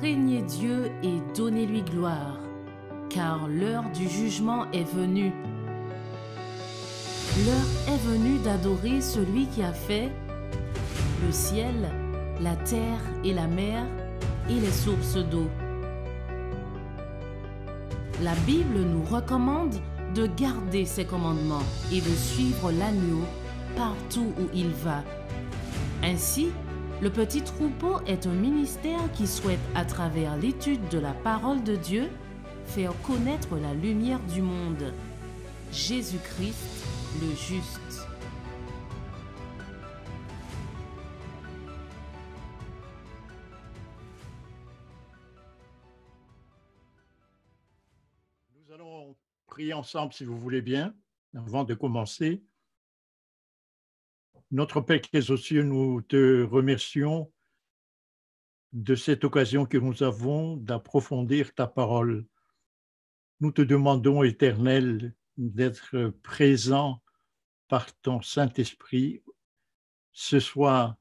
Craignez Dieu et donnez-lui gloire, car l'heure du jugement est venue. L'heure est venue d'adorer celui qui a fait le ciel, la terre et la mer et les sources d'eau. La Bible nous recommande de garder ses commandements et de suivre l'agneau partout où il va. Ainsi, le petit troupeau est un ministère qui souhaite, à travers l'étude de la parole de Dieu, faire connaître la lumière du monde, Jésus-Christ le juste. Nous allons prier ensemble, si vous voulez bien, avant de commencer. Notre Père qui es aux cieux, nous te remercions de cette occasion que nous avons d'approfondir ta parole. Nous te demandons, Éternel, d'être présent par ton Saint-Esprit. Ce soir,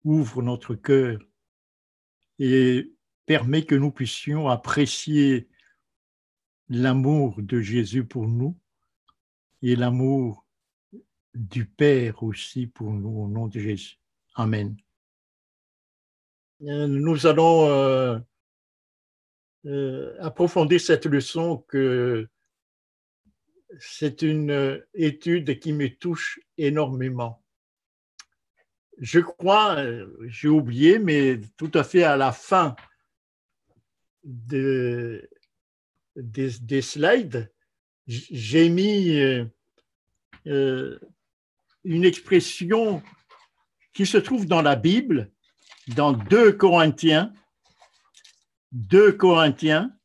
ouvre notre cœur et permets que nous puissions apprécier l'amour de Jésus pour nous et l'amour du Père aussi pour nous, au nom de Jésus. Amen. Nous allons approfondir cette leçon que c'est une étude qui me touche énormément. Je crois, j'ai oublié, mais tout à fait à la fin des slides, j'ai mis une expression qui se trouve dans la Bible, dans 2 Corinthiens. 2 Corinthiens,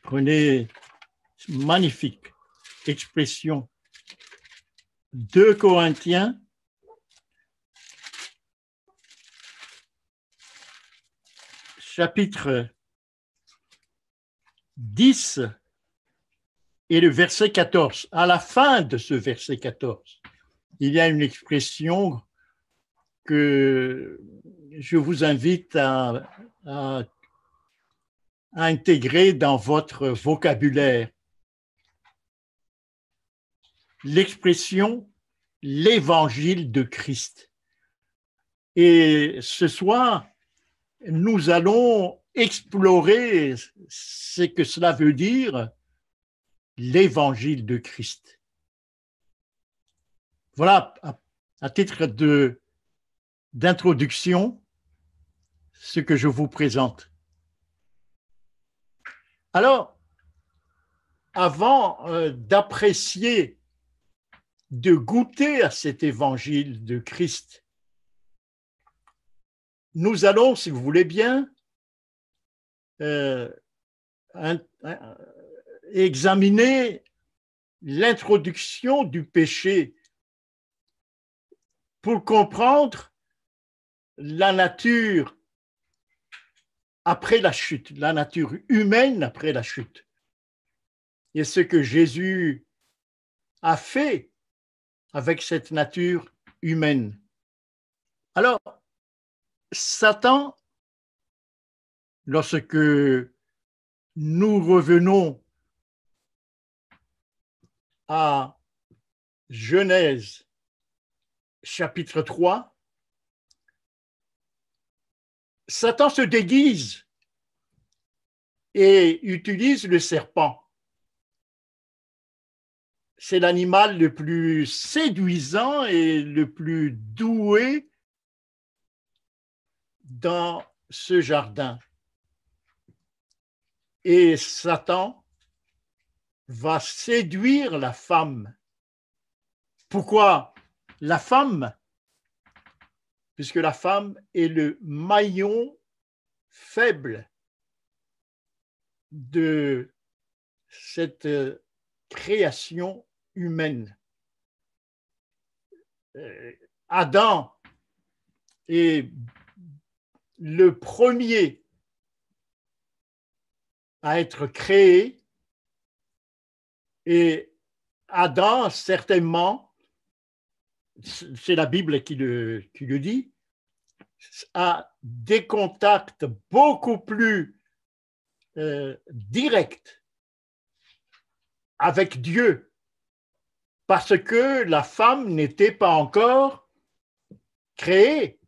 prenez magnifique expression. 2 Corinthiens, chapitre 10 et le verset 14. À la fin de ce verset 14, il y a une expression que je vous invite à intégrer dans votre vocabulaire. L'expression « l'évangile de Christ ». Et ce soir, nous allons explorer ce que cela veut dire, l'évangile de Christ. Voilà, à titre d'introduction, ce que je vous présente. Alors, avant d'apprécier, de goûter à cet évangile de Christ, nous allons, si vous voulez bien, examiner l'introduction du péché pour comprendre la nature après la chute, la nature humaine après la chute. Et ce que Jésus a fait avec cette nature humaine. Alors, Satan, lorsque nous revenons à Genèse chapitre 3, Satan se déguise et utilise le serpent. C'est l'animal le plus séduisant et le plus doué dans ce jardin. Et Satan va séduire la femme. Pourquoi la femme? Puisque la femme est le maillon faible de cette création humaine. Adam est le premier à être créé et Adam, certainement, c'est la Bible qui le dit, a des contacts beaucoup plus directs avec Dieu, parce que la femme n'était pas encore créée.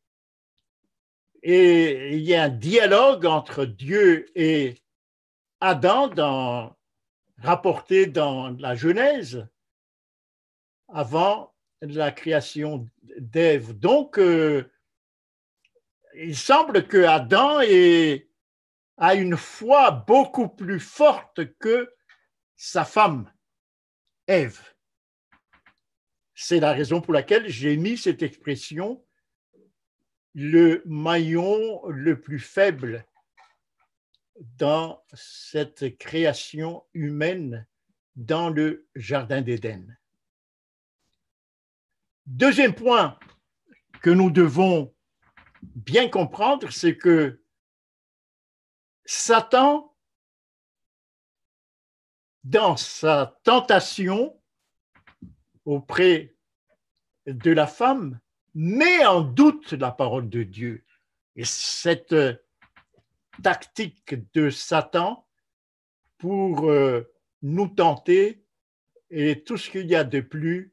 Et il y a un dialogue entre Dieu et Adam rapporté dans la Genèse avant la création d'Ève. Donc, il semble que Adam a une foi beaucoup plus forte que sa femme, Ève. C'est la raison pour laquelle j'ai mis cette expression, le maillon le plus faible dans cette création humaine dans le Jardin d'Éden. Deuxième point que nous devons bien comprendre, c'est que Satan, dans sa tentation auprès de la femme, met en doute la parole de Dieu. Et cette tactique de Satan pour nous tenter est tout ce qu'il y a de plus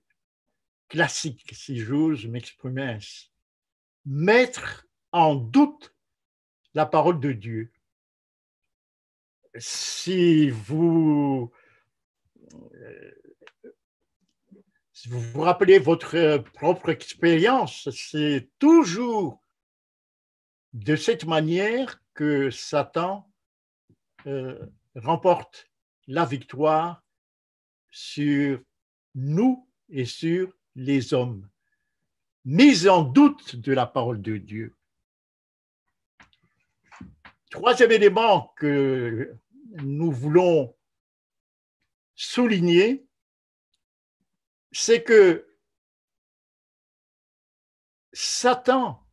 classique, si j'ose m'exprimer ainsi. Mettre en doute la parole de Dieu. Si vous vous rappelez votre propre expérience, c'est toujours de cette manière que Satan remporte la victoire sur nous et sur les hommes. Mise en doute de la parole de Dieu. Troisième élément que nous voulons souligner, c'est que Satan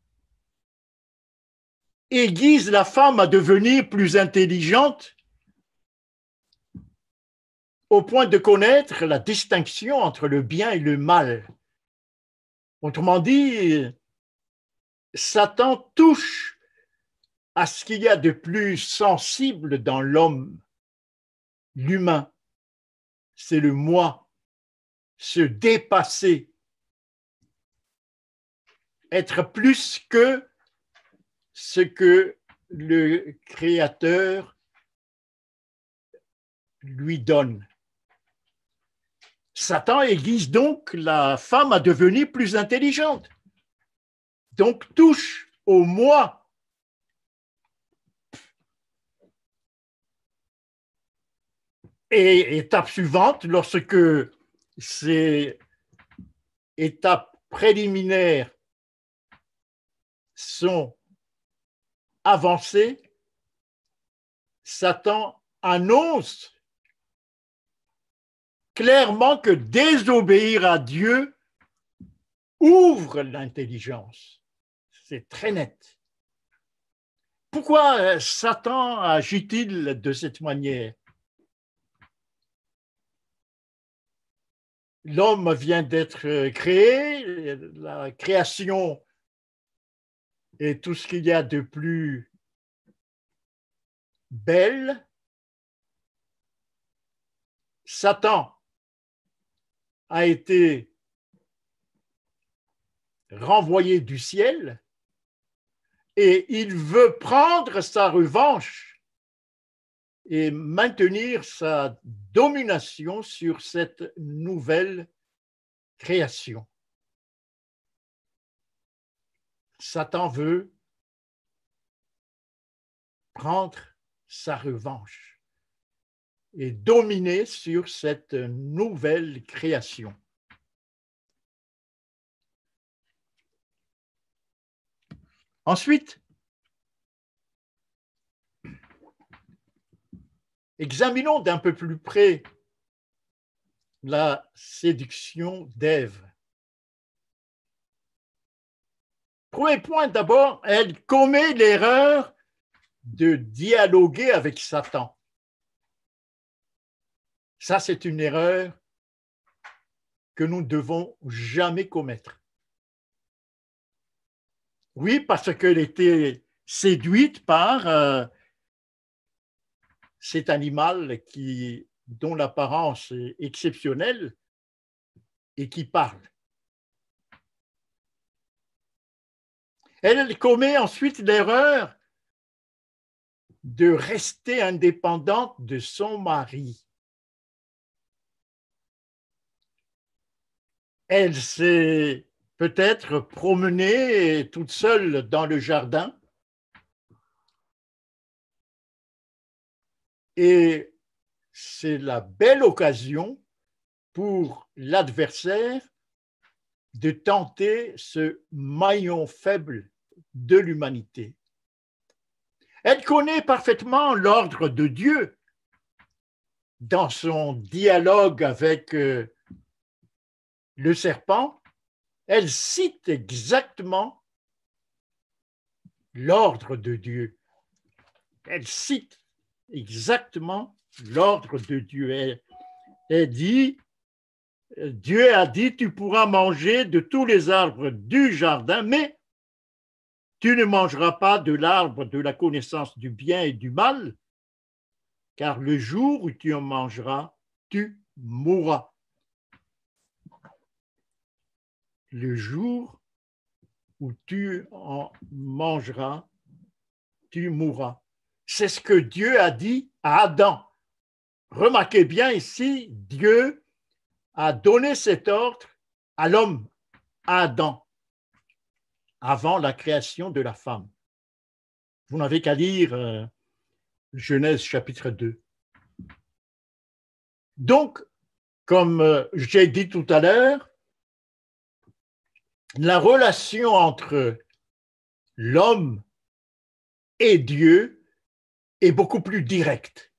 aiguise la femme à devenir plus intelligente au point de connaître la distinction entre le bien et le mal. Autrement dit, Satan touche à ce qu'il y a de plus sensible dans l'homme, l'humain. C'est le moi, se dépasser, être plus que ce que le Créateur lui donne. Satan aiguise donc la femme à devenir plus intelligente, donc touche au moi. Et étape suivante, lorsque ces étapes préliminaires sont avancées, Satan annonce clairement que désobéir à Dieu ouvre l'intelligence. C'est très net. Pourquoi Satan agit-il de cette manière? L'homme vient d'être créé, la création est tout ce qu'il y a de plus belle. Satan a été renvoyé du ciel et il veut prendre sa revanche et maintenir sa domination sur cette nouvelle création. Satan veut prendre sa revanche et dominer sur cette nouvelle création. Ensuite, examinons d'un peu plus près la séduction d'Ève. Premier point, d'abord, elle commet l'erreur de dialoguer avec Satan. Ça, c'est une erreur que nous ne devons jamais commettre. Oui, parce qu'elle était séduite par cet animal dont l'apparence est exceptionnelle et qui parle. Elle commet ensuite l'erreur de rester indépendante de son mari. Elle s'est peut-être promenée toute seule dans le jardin et c'est la belle occasion pour l'adversaire de tenter ce maillon faible de l'humanité. Elle connaît parfaitement l'ordre de Dieu dans son dialogue avec le serpent. Elle cite exactement l'ordre de Dieu. Elle cite exactement l'ordre de Dieu. Elle dit, Dieu a dit, tu pourras manger de tous les arbres du jardin, mais tu ne mangeras pas de l'arbre de la connaissance du bien et du mal, car le jour où tu en mangeras, tu mourras. Le jour où tu en mangeras, tu mourras. C'est ce que Dieu a dit à Adam. Remarquez bien ici, Dieu a donné cet ordre à l'homme, à Adam, avant la création de la femme. Vous n'avez qu'à lire Genèse chapitre 2. Donc, comme j'ai dit tout à l'heure, la relation entre l'homme et Dieu est beaucoup plus directe.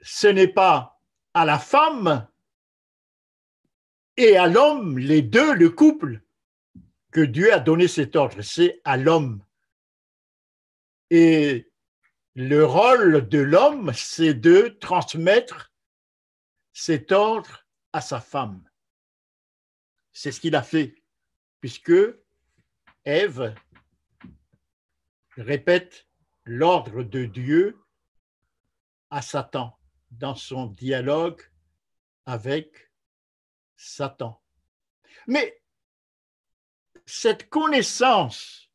Ce n'est pas à la femme et à l'homme, les deux, le couple, que Dieu a donné cet ordre, c'est à l'homme. Et le rôle de l'homme, c'est de transmettre cet ordre à sa femme. C'est ce qu'il a fait, puisque Ève répète l'ordre de Dieu à Satan dans son dialogue avec Satan. Mais cette connaissance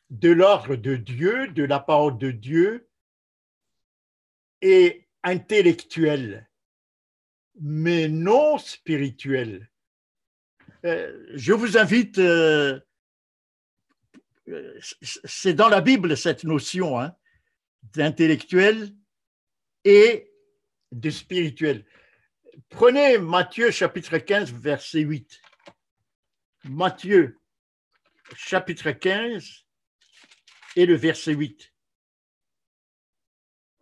de l'ordre de Dieu, de la parole de Dieu, est intellectuelle, mais non spirituelle. Je vous invite, c'est dans la Bible cette notion d'intellectuel et de spirituel. Prenez Matthieu chapitre 15, verset 8. Matthieu chapitre 15 et le verset 8.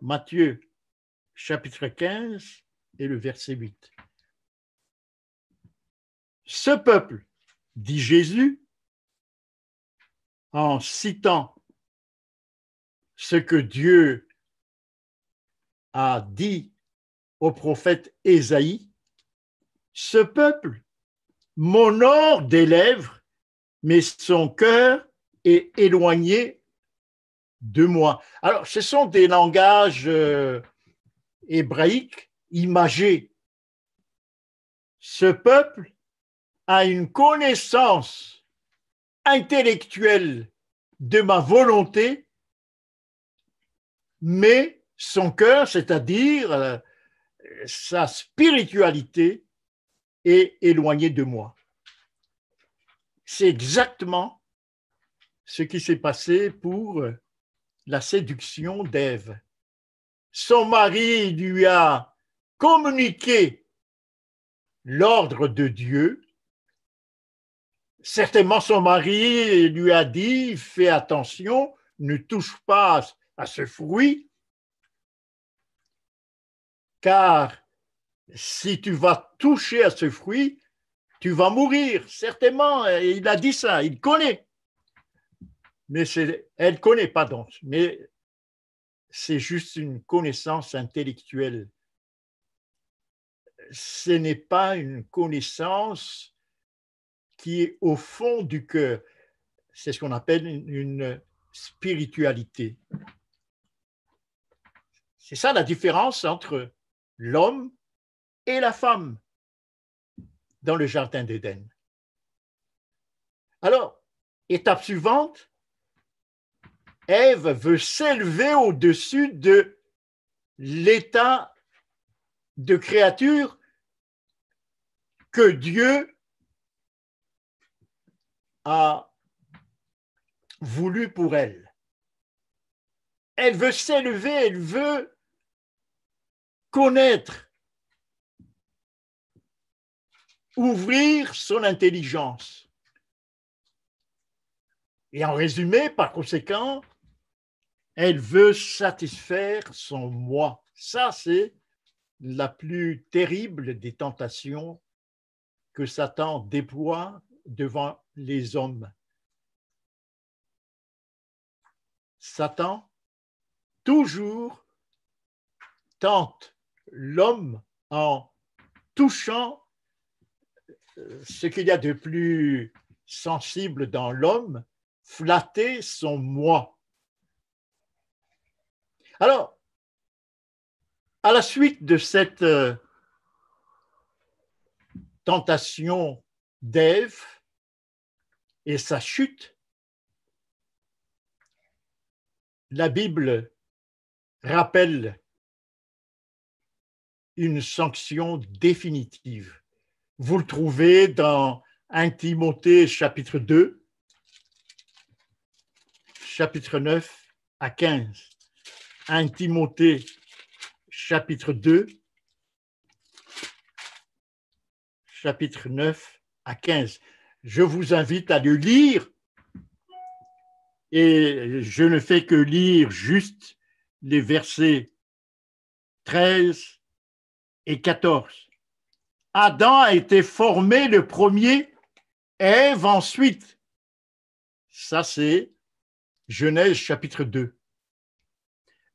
Matthieu chapitre 15 et le verset 8. Ce peuple, dit Jésus, en citant ce que Dieu a dit au prophète Ésaïe, ce peuple m'honore des lèvres, mais son cœur est éloigné de moi. Alors, ce sont des langages hébraïques imagés. Ce peuple a une connaissance intellectuelle de ma volonté, mais son cœur, c'est-à-dire sa spiritualité, est éloigné de moi. C'est exactement ce qui s'est passé pour la séduction d'Ève. Son mari lui a communiqué l'ordre de Dieu. Certainement, son mari lui a dit, fais attention, ne touche pas à ce fruit, car si tu vas toucher à ce fruit, tu vas mourir. Certainement, il a dit ça, il connaît. Mais elle connaît, pardon, mais c'est juste une connaissance intellectuelle. Ce n'est pas une connaissance qui est au fond du cœur. C'est ce qu'on appelle une spiritualité. C'est ça la différence entre l'homme et la femme dans le jardin d'Éden. Alors, étape suivante, Ève veut s'élever au-dessus de l'état de créature que Dieu a voulu pour elle. Elle veut s'élever, elle veut connaître, ouvrir son intelligence. Et en résumé, par conséquent, elle veut satisfaire son moi. Ça, c'est la plus terrible des tentations que Satan déploie devant les hommes. Satan, toujours, tente l'homme en touchant ce qu'il y a de plus sensible dans l'homme, flatter son moi. Alors, à la suite de cette tentation d'Ève et sa chute, la Bible rappelle une sanction définitive. Vous le trouvez dans 1 Timothée chapitre 2, chapitre 9 à 15. 1 Timothée chapitre 2, chapitre 9 à 15. Je vous invite à le lire et je ne fais que lire juste les versets 13 et 14. Adam a été formé le premier, Ève ensuite. Ça, c'est Genèse chapitre 2.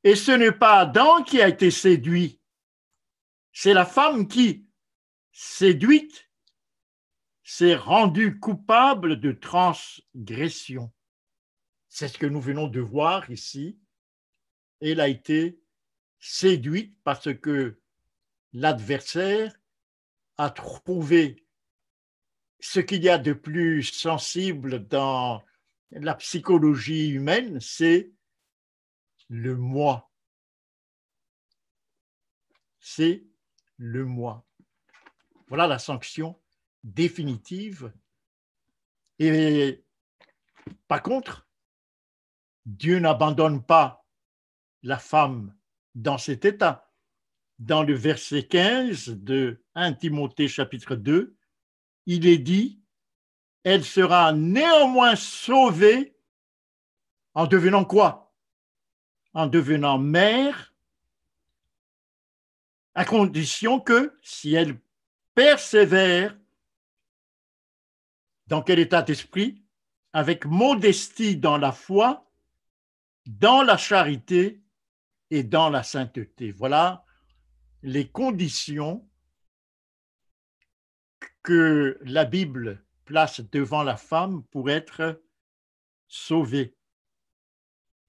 Et ce n'est pas Adam qui a été séduit, c'est la femme qui, séduite, s'est rendue coupable de transgression. C'est ce que nous venons de voir ici. Elle a été séduite parce que l'adversaire a trouvé ce qu'il y a de plus sensible dans la psychologie humaine, c'est le moi. C'est le moi. Voilà la sanction définitive. Et par contre, Dieu n'abandonne pas la femme dans cet état. Dans le verset 15 de 1 Timothée chapitre 2, il est dit, elle sera néanmoins sauvée en devenant quoi? En devenant mère, à condition que, si elle persévère, dans quel état d'esprit? Avec modestie dans la foi, dans la charité et dans la sainteté. Voilà les conditions que la Bible place devant la femme pour être sauvée.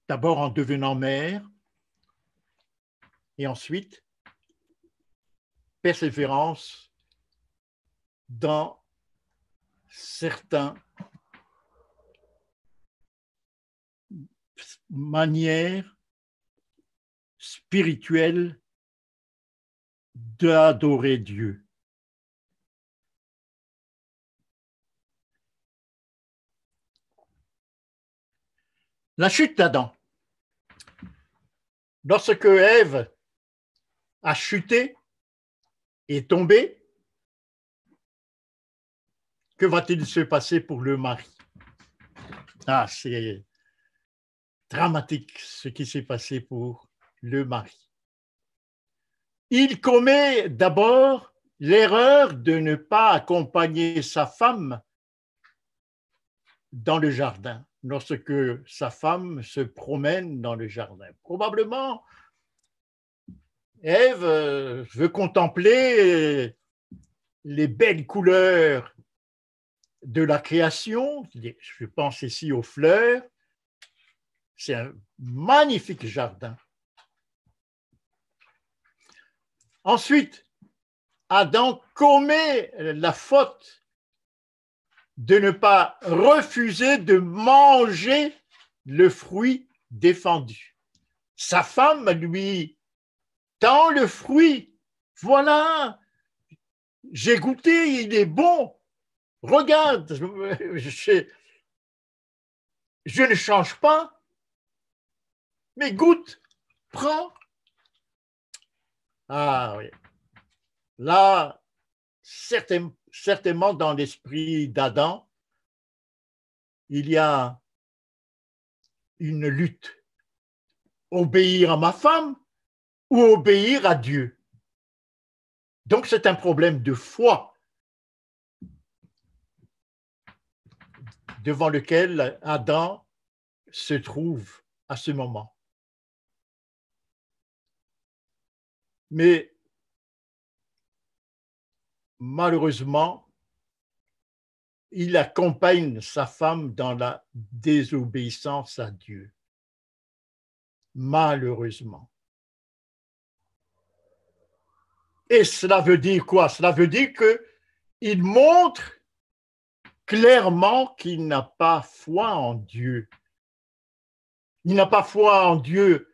D'abord en devenant mère et ensuite persévérance dans certaines manières spirituelles d'adorer Dieu. La chute d'Adam. Lorsque Ève a chuté et tombé, que va-t-il se passer pour le mari? Ah, c'est dramatique ce qui s'est passé pour le mari. Il commet d'abord l'erreur de ne pas accompagner sa femme dans le jardin, lorsque sa femme se promène dans le jardin. Probablement, Ève veut contempler les belles couleurs de la création. Je pense ici aux fleurs. C'est un magnifique jardin. Ensuite, Adam commet la faute de ne pas refuser de manger le fruit défendu. Sa femme lui tend le fruit. Voilà, j'ai goûté, il est bon. Regarde, je ne change pas, mais goûte, prends. Ah oui, là, certainement dans l'esprit d'Adam, il y a une lutte. Obéir à ma femme ou obéir à Dieu. Donc c'est un problème de foi devant lequel Adam se trouve à ce moment. Mais malheureusement, il accompagne sa femme dans la désobéissance à Dieu. Malheureusement. Et cela veut dire quoi? Cela veut dire qu'il montre clairement qu'il n'a pas foi en Dieu. Il n'a pas foi en Dieu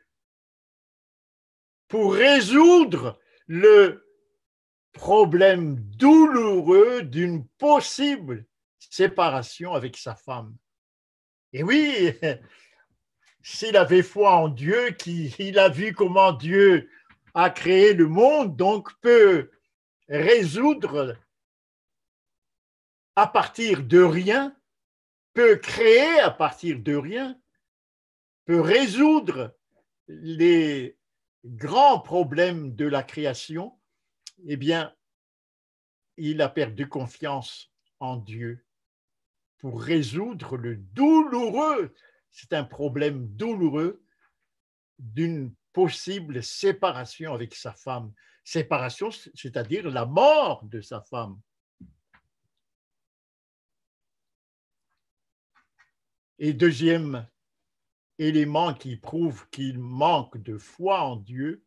pour résoudre le problème douloureux d'une possible séparation avec sa femme. Et oui, s'il avait foi en Dieu, qu'il a vu comment Dieu a créé le monde, donc peut résoudre à partir de rien, peut créer à partir de rien, peut résoudre les grands problèmes de la création, eh bien, il a perdu confiance en Dieu pour résoudre le douloureux, c'est un problème douloureux d'une possible séparation avec sa femme. Séparation, c'est-à-dire la mort de sa femme. Et deuxième élément qui prouve qu'il manque de foi en Dieu,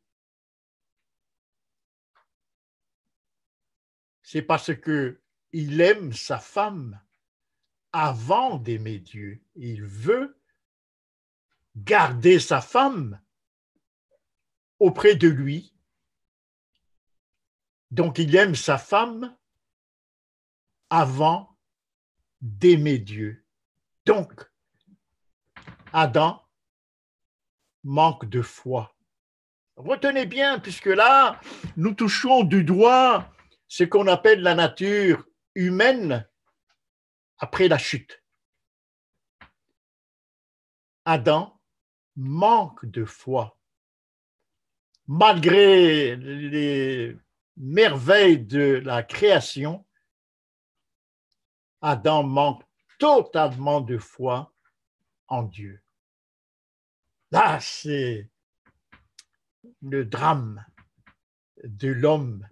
c'est parce qu'il aime sa femme avant d'aimer Dieu. Il veut garder sa femme auprès de lui. Donc, il aime sa femme avant d'aimer Dieu. Donc, Adam manque de foi. Retenez bien, puisque là, nous touchons du doigt ce qu'on appelle la nature humaine après la chute. Adam manque de foi. Malgré les merveilles de la création, Adam manque totalement de foi en Dieu. Là, c'est le drame de l'homme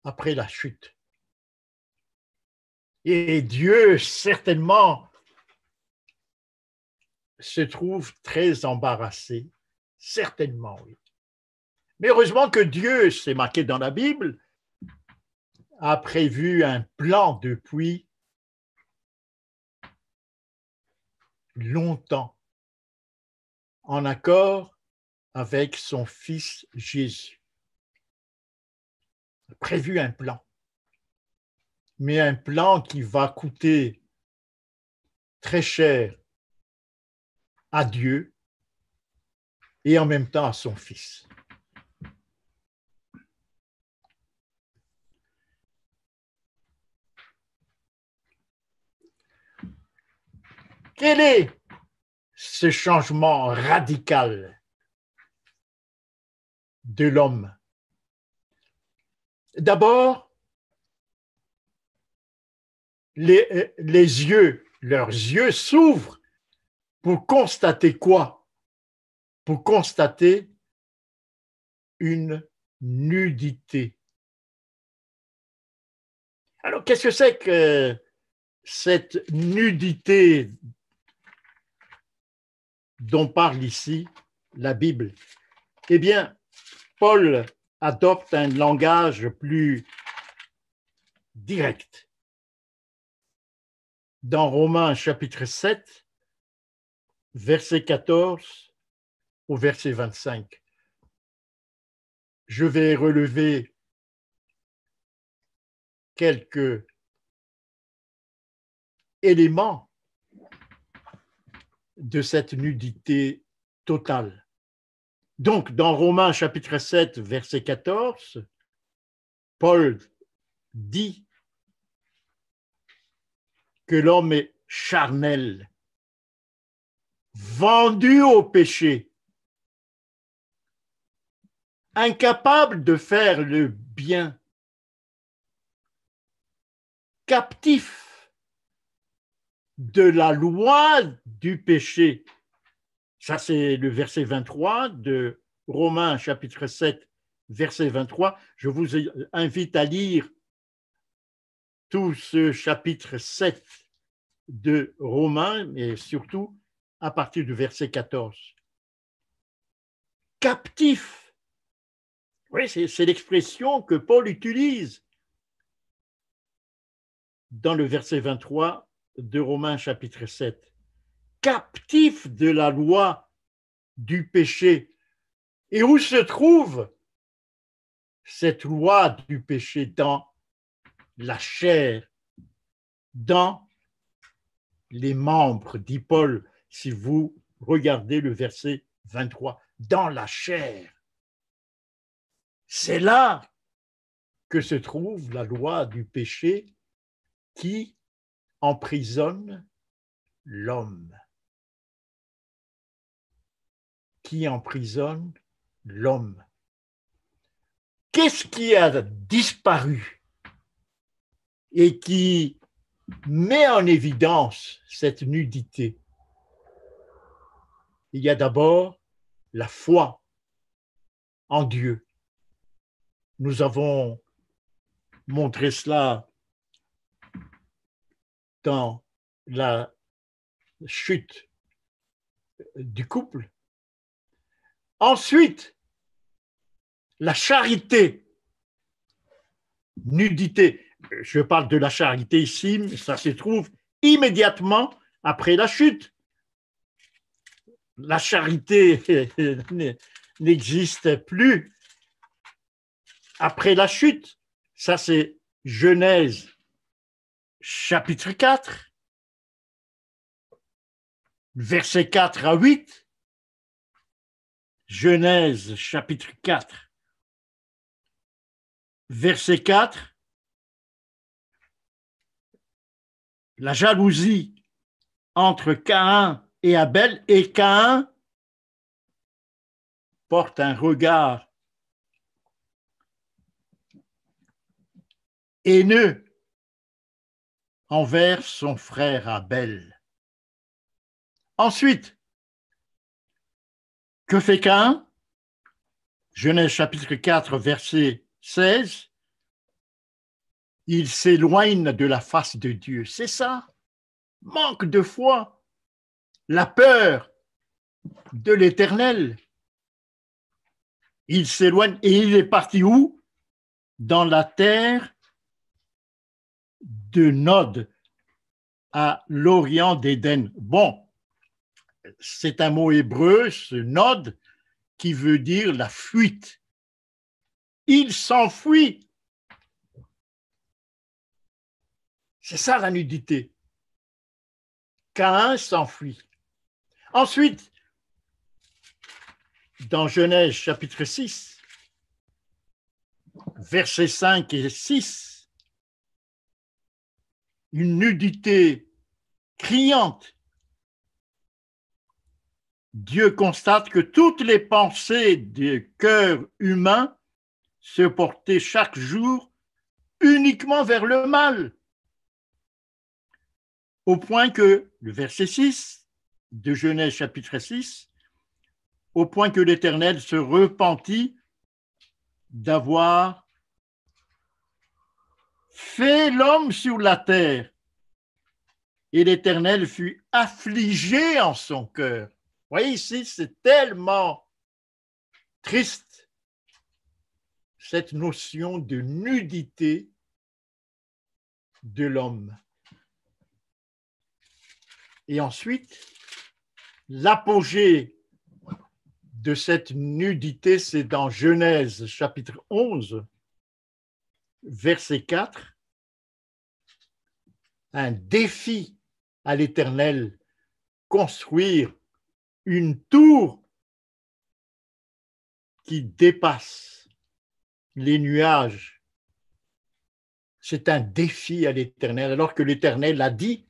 après la chute. Et Dieu, certainement, se trouve très embarrassé. Certainement, oui. Mais heureusement que Dieu, c'est marqué dans la Bible, a prévu un plan depuis longtemps, en accord avec son Fils Jésus. Il a prévu un plan, mais un plan qui va coûter très cher à Dieu et en même temps à son Fils. Quel est ce changement radical de l'homme? D'abord, leurs yeux s'ouvrent pour constater quoi? Pour constater une nudité. Alors, qu'est-ce que c'est que cette nudité dont parle ici la Bible? Eh bien, Paul adopte un langage plus direct. Dans Romains chapitre 7, verset 14 au verset 25. Je vais relever quelques éléments de cette nudité totale. Donc, dans Romains chapitre 7, verset 14, Paul dit que l'homme est charnel, vendu au péché, incapable de faire le bien, captif de la loi du péché. Ça, c'est le verset 23 de Romains chapitre 7, verset 23. Je vous invite à lire tout ce chapitre 7 de Romains, mais surtout à partir du verset 14. Captif. Oui, c'est l'expression que Paul utilise dans le verset 23 de Romains chapitre 7. Captif de la loi du péché. Et où se trouve cette loi du péché? Dans la chair, dans les membres, dit Paul, si vous regardez le verset 23, dans la chair. C'est là que se trouve la loi du péché qui emprisonne l'homme. Qui emprisonne l'homme. Qu'est-ce qui a disparu et qui met en évidence cette nudité? Il y a d'abord la foi en Dieu. Nous avons montré cela dans la chute du couple. Ensuite, la charité, nudité. Je parle de la charité ici, mais ça se trouve immédiatement après la chute. La charité n'existe plus après la chute. Ça, c'est Genèse chapitre 4, versets 4 à 8. Genèse chapitre 4, verset 4. La jalousie entre Caïn et Abel, et Caïn porte un regard haineux envers son frère Abel. Ensuite, que fait Caïn? Genèse chapitre 4, verset 16. Il s'éloigne de la face de Dieu. C'est ça, manque de foi, la peur de l'Éternel. Il s'éloigne et il est parti où? Dans la terre de Nod, à l'orient d'Éden. Bon, c'est un mot hébreu, ce Nod, qui veut dire la fuite. Il s'enfuit. C'est ça la nudité. Caïn s'enfuit. Ensuite, dans Genèse chapitre 6, versets 5 et 6, une nudité criante. Dieu constate que toutes les pensées du cœur humain se portaient chaque jour uniquement vers le mal. Au point que, le verset 6 de Genèse chapitre 6, au point que l'Éternel se repentit d'avoir fais l'homme sur la terre. Et l'Éternel fut affligé en son cœur. Vous voyez ici, c'est tellement triste, cette notion de nudité de l'homme. Et ensuite, l'apogée de cette nudité, c'est dans Genèse chapitre 11, verset 4, un défi à l'Éternel, construire une tour qui dépasse les nuages. C'est un défi à l'Éternel, alors que l'Éternel a dit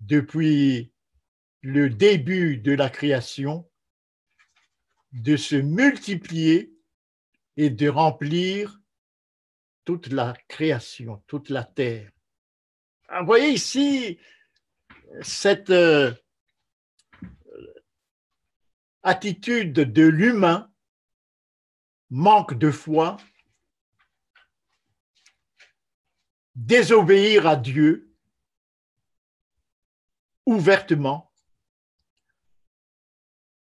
depuis le début de la création de se multiplier et de remplir toute la création, toute la terre. Vous voyez ici cette attitude de l'humain, manque de foi, désobéir à Dieu ouvertement.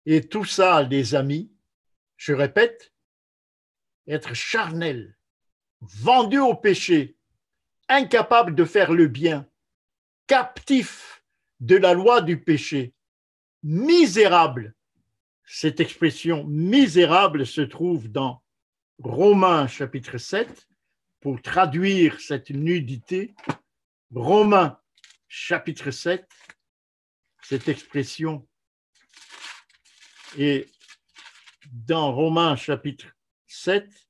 Et tout ça, les amis, je répète, être charnel, vendu au péché, incapable de faire le bien, captif de la loi du péché, misérable. Cette expression misérable se trouve dans Romains chapitre 7 pour traduire cette nudité. Romains chapitre 7, cette expression est dans Romains chapitre 7,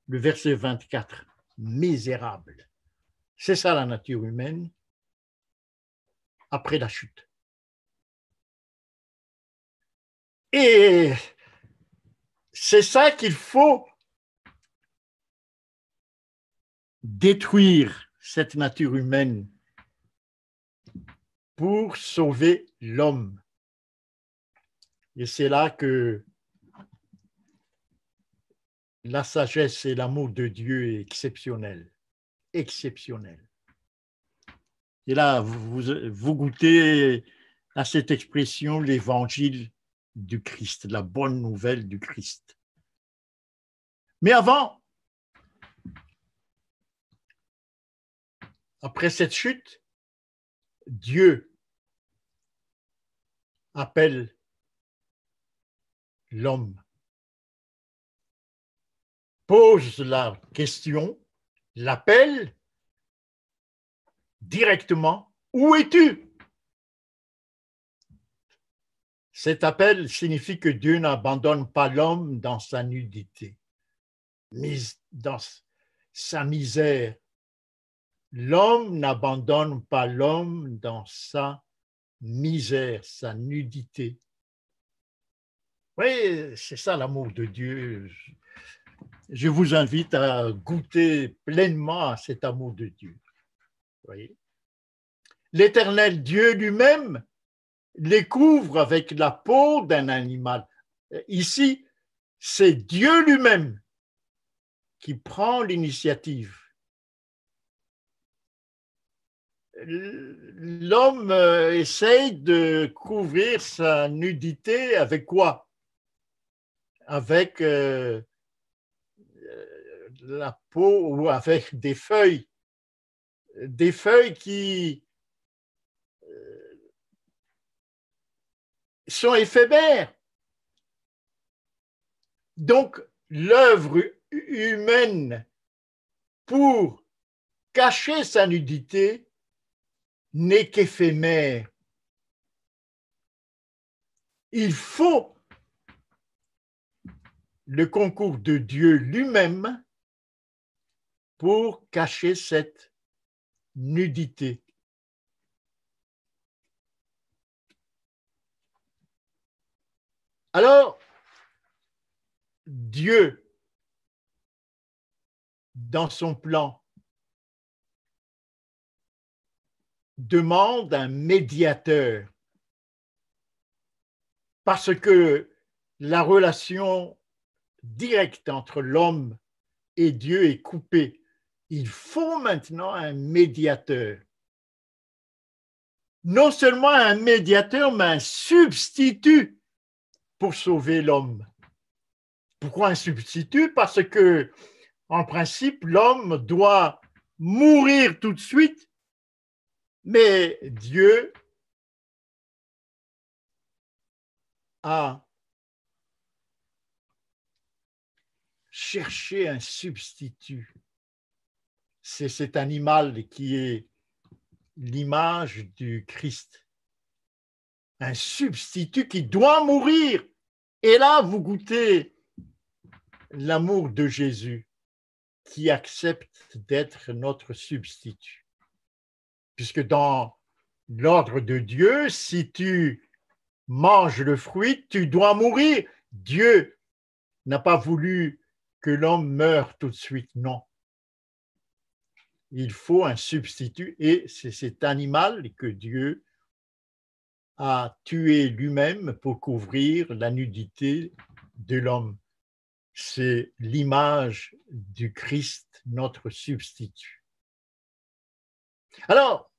le verset 24, misérable. C'est ça la nature humaine après la chute. Et c'est ça qu'il faut détruire, cette nature humaine, pour sauver l'homme. Et c'est là que la sagesse et l'amour de Dieu est exceptionnel. Exceptionnel. Et là, vous goûtez à cette expression, l'évangile du Christ, la bonne nouvelle du Christ. Mais avant, après cette chute, Dieu appelle l'homme, pose la question, l'appelle directement, où es-tu? Cet appel signifie que Dieu n'abandonne pas l'homme dans sa nudité, dans sa misère. L'homme n'abandonne pas l'homme dans sa misère, sa nudité. Oui, c'est ça l'amour de Dieu. Je vous invite à goûter pleinement à cet amour de Dieu. Voyez. L'Éternel Dieu lui-même les couvre avec la peau d'un animal. Ici, c'est Dieu lui-même qui prend l'initiative. L'homme essaye de couvrir sa nudité avec quoi? Avec la peau ou avec des feuilles qui sont éphémères. Donc, l'œuvre humaine pour cacher sa nudité n'est qu'éphémère. Il faut le concours de Dieu lui-même pour cacher cette nudité. Alors, Dieu, dans son plan, demande un médiateur parce que la relation directe entre l'homme et Dieu est coupée. il faut maintenant un médiateur. Non seulement un médiateur, mais un substitut pour sauver l'homme. Pourquoi un substitut? Parce que, en principe, l'homme doit mourir tout de suite, mais Dieu a cherché un substitut. C'est cet animal qui est l'image du Christ. Un substitut qui doit mourir. Et là, vous goûtez l'amour de Jésus qui accepte d'être notre substitut. Puisque dans l'ordre de Dieu, si tu manges le fruit, tu dois mourir. Dieu n'a pas voulu que l'homme meure tout de suite, non. Il faut un substitut et c'est cet animal que Dieu a tué lui-même pour couvrir la nudité de l'homme. C'est l'image du Christ, notre substitut. Alors,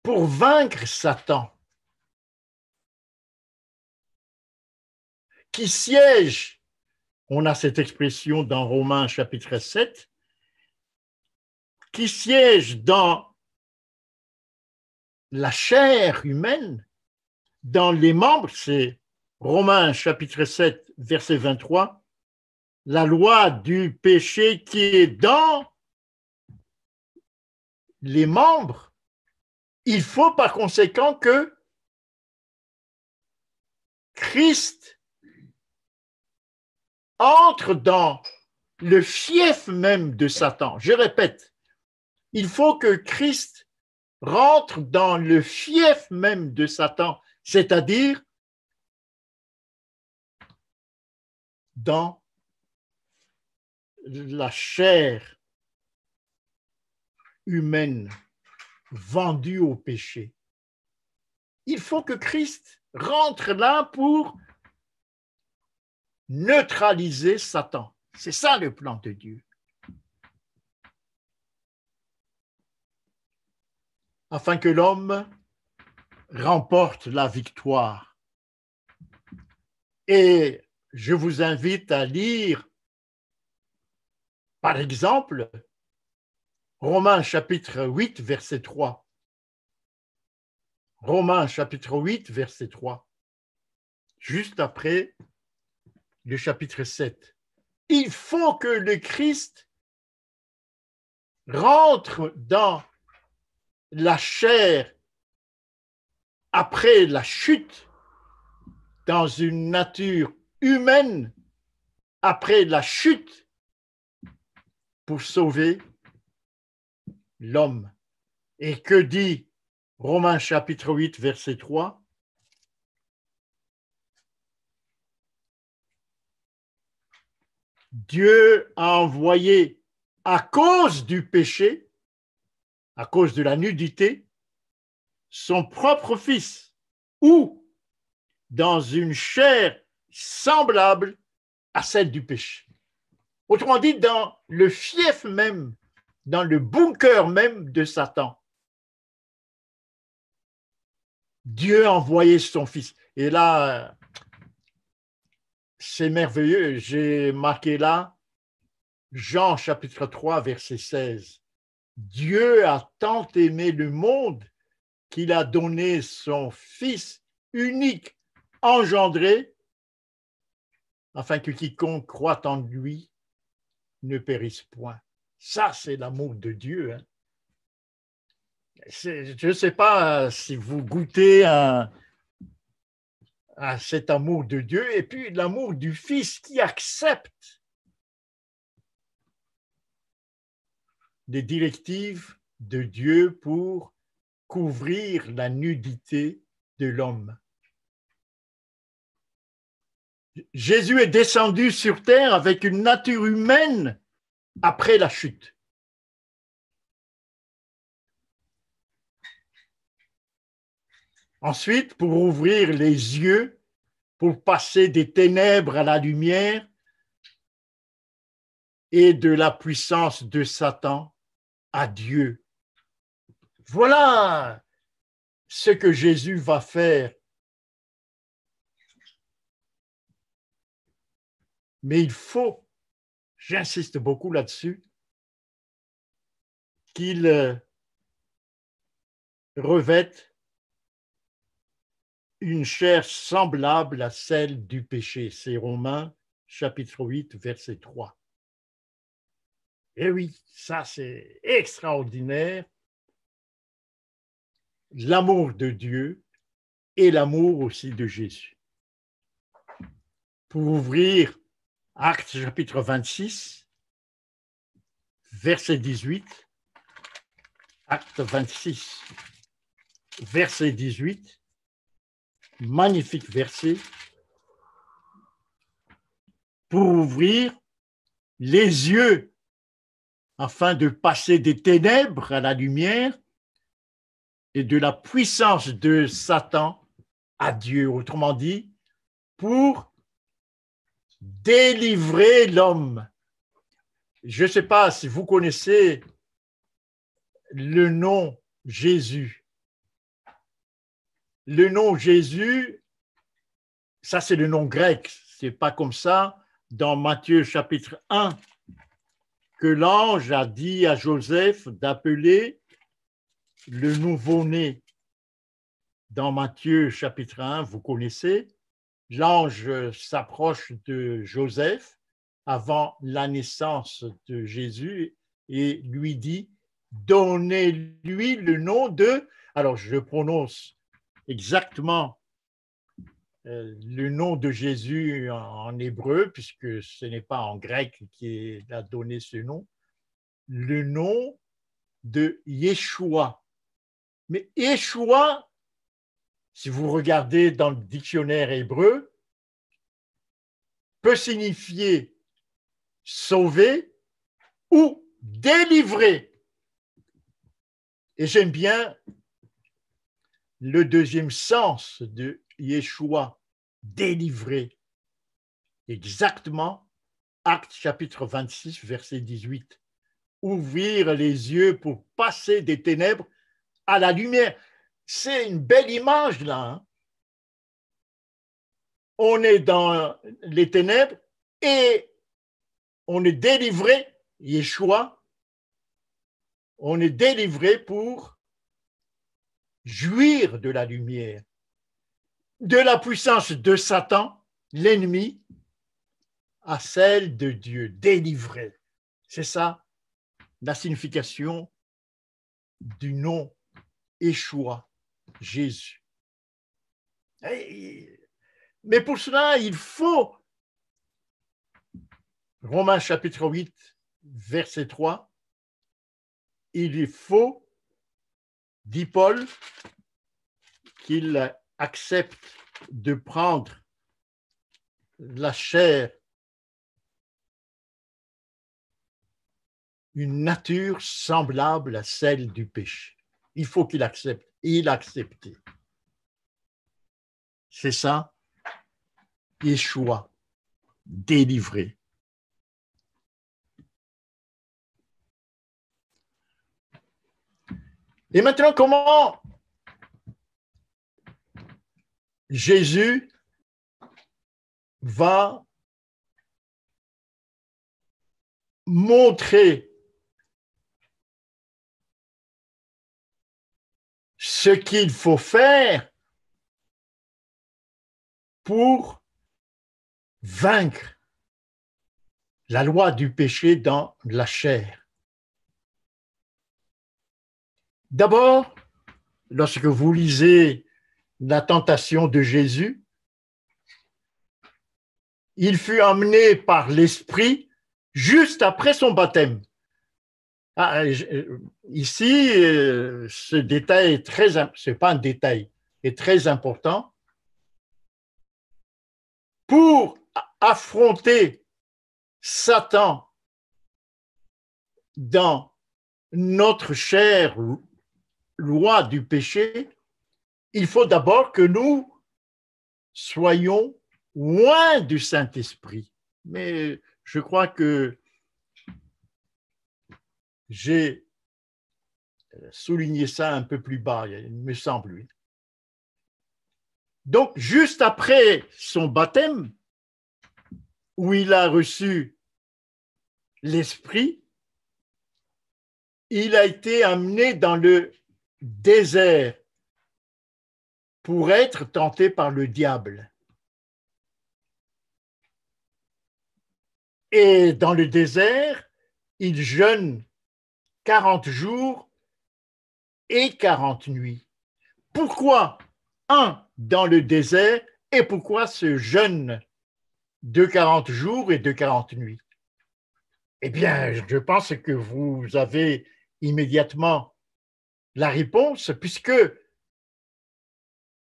pour vaincre Satan, qui siège, on a cette expression dans Romains chapitre 7, qui siège dans la chair humaine, dans les membres, c'est Romains chapitre 7, verset 23, la loi du péché qui est dans les membres. Il faut par conséquent que Christ entre dans le fief même de Satan. Je répète, il faut que Christ rentre dans le fief même de Satan, c'est-à-dire dans la chair humaine vendue au péché. Il faut que Christ rentre là pour neutraliser Satan. C'est ça le plan de Dieu. Afin que l'homme remporte la victoire. Et je vous invite à lire, par exemple, Romains chapitre 8, verset 3. Romains chapitre 8, verset 3. Juste après le chapitre 7. Il faut que le Christ rentre dans la chair après la chute, dans une nature humaine après la chute, pour sauver l'homme. Et que dit Romains chapitre 8, verset 3? Dieu a envoyé à cause du péché, à cause de la nudité, son propre Fils, ou dans une chair semblable à celle du péché. Autrement dit, dans le fief même, dans le bunker même de Satan. Dieu a envoyé son Fils. Et là, c'est merveilleux. J'ai marqué là, Jean chapitre 3, verset 16. Dieu a tant aimé le monde qu'il a donné son Fils unique, engendré, afin que quiconque croit en lui ne périsse point. Ça, c'est l'amour de Dieu. Hein. Je ne sais pas si vous goûtez à cet amour de Dieu et puis l'amour du Fils qui accepte les directives de Dieu pour couvrir la nudité de l'homme. Jésus est descendu sur terre avec une nature humaine après la chute. Ensuite, pour ouvrir les yeux, pour passer des ténèbres à la lumière, et de la puissance de Satan à Dieu. Voilà ce que Jésus va faire. Mais il faut, j'insiste beaucoup là-dessus, qu'il revête une chair semblable à celle du péché. C'est Romains chapitre 8, verset 3. Et oui, ça c'est extraordinaire. L'amour de Dieu et l'amour aussi de Jésus. Pour ouvrir Actes chapitre 26, verset 18, Actes 26, verset 18, magnifique verset, pour ouvrir les yeux afin de passer des ténèbres à la lumière et de la puissance de Satan à Dieu. Autrement dit, pour délivrer l'homme. Je ne sais pas si vous connaissez le nom Jésus. Le nom Jésus, ça c'est le nom grec. Ce n'est pas comme ça dans Matthieu chapitre 1 que l'ange a dit à Joseph d'appeler le nouveau-né. Dans Matthieu chapitre 1, vous connaissez, l'ange s'approche de Joseph avant la naissance de Jésus et lui dit « Donnez-lui le nom de… » Alors, je prononce exactement le nom de Jésus en hébreu, puisque ce n'est pas en grec qu'il a donné ce nom, le nom de Yeshua. Mais Yeshua, si vous regardez dans le dictionnaire hébreu, peut signifier sauver ou délivrer. Et j'aime bien le deuxième sens de Yeshua, délivrer. Exactement, Actes chapitre 26, verset 18. Ouvrir les yeux pour passer des ténèbres à la lumière. C'est une belle image là. Hein? On est dans les ténèbres et on est délivré, Yeshua, on est délivré pour jouir de la lumière, de la puissance de Satan, l'ennemi, à celle de Dieu, délivré. C'est ça la signification du nom Yeshua, Jésus. Mais pour cela, il faut, Romains chapitre 8, verset 3, il faut, dit Paul, qu'il accepte de prendre la chair, une nature semblable à celle du péché. Il faut qu'il accepte. Il a accepté. C'est ça, Yeshua, délivré. Et maintenant, comment Jésus va montrer ce qu'il faut faire pour vaincre la loi du péché dans la chair. D'abord, lorsque vous lisez la tentation de Jésus, il fut emmené par l'Esprit juste après son baptême. Ici, ce détail est très, c'est pas un détail, est très important. Pour affronter Satan dans notre chair, loi du péché, il faut d'abord que nous soyons loin du Saint-Esprit. Mais je crois que J'ai souligné ça un peu plus bas, il me semble, oui. Donc, juste après son baptême, où il a reçu l'Esprit, il a été amené dans le désert pour être tenté par le diable. Et dans le désert, il jeûne 40 jours et 40 nuits. Pourquoi dans le désert, et pourquoi ce jeûne de 40 jours et de 40 nuits? Eh bien, je pense que vous avez immédiatement la réponse, puisque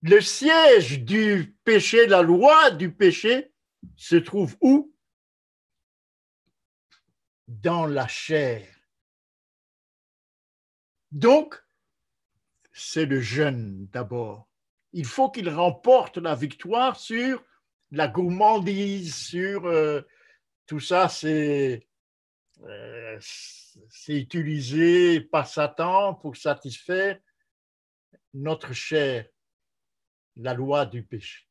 le siège du péché, la loi du péché, se trouve où? Dans la chair. Donc, c'est le jeûne d'abord. Il faut qu'il remporte la victoire sur la gourmandise, sur tout ça, c'est utilisé par Satan pour satisfaire notre chair, la loi du péché.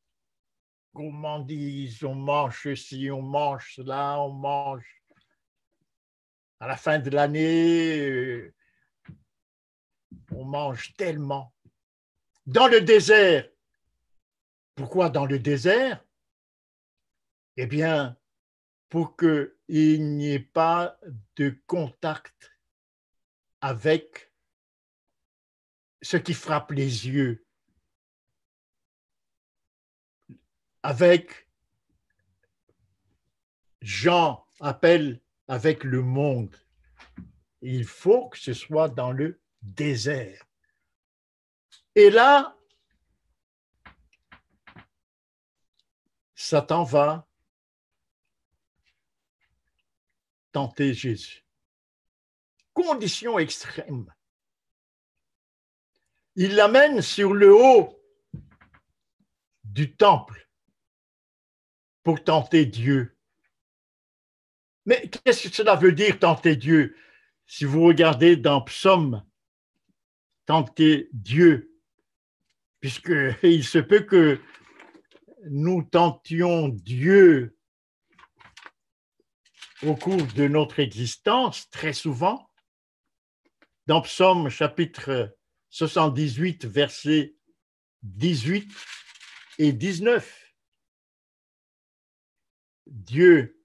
Gourmandise, on mange ceci, on mange cela, on mange. À la fin de l'année, on mange tellement. Dans le désert, pourquoi dans le désert? Eh bien, pour qu'il n'y ait pas de contact avec ce qui frappe les yeux, avec, Jean appelle, avec le monde. Il faut que ce soit dans le désert. Et là, Satan va tenter Jésus. Condition extrême. Il l'amène sur le haut du temple pour tenter Dieu. Mais qu'est-ce que cela veut dire, tenter Dieu? Si vous regardez dans Psaume, tenter Dieu, puisqu'il se peut que nous tentions Dieu au cours de notre existence, très souvent. Dans Psaume chapitre 78, versets 18 et 19, Dieu,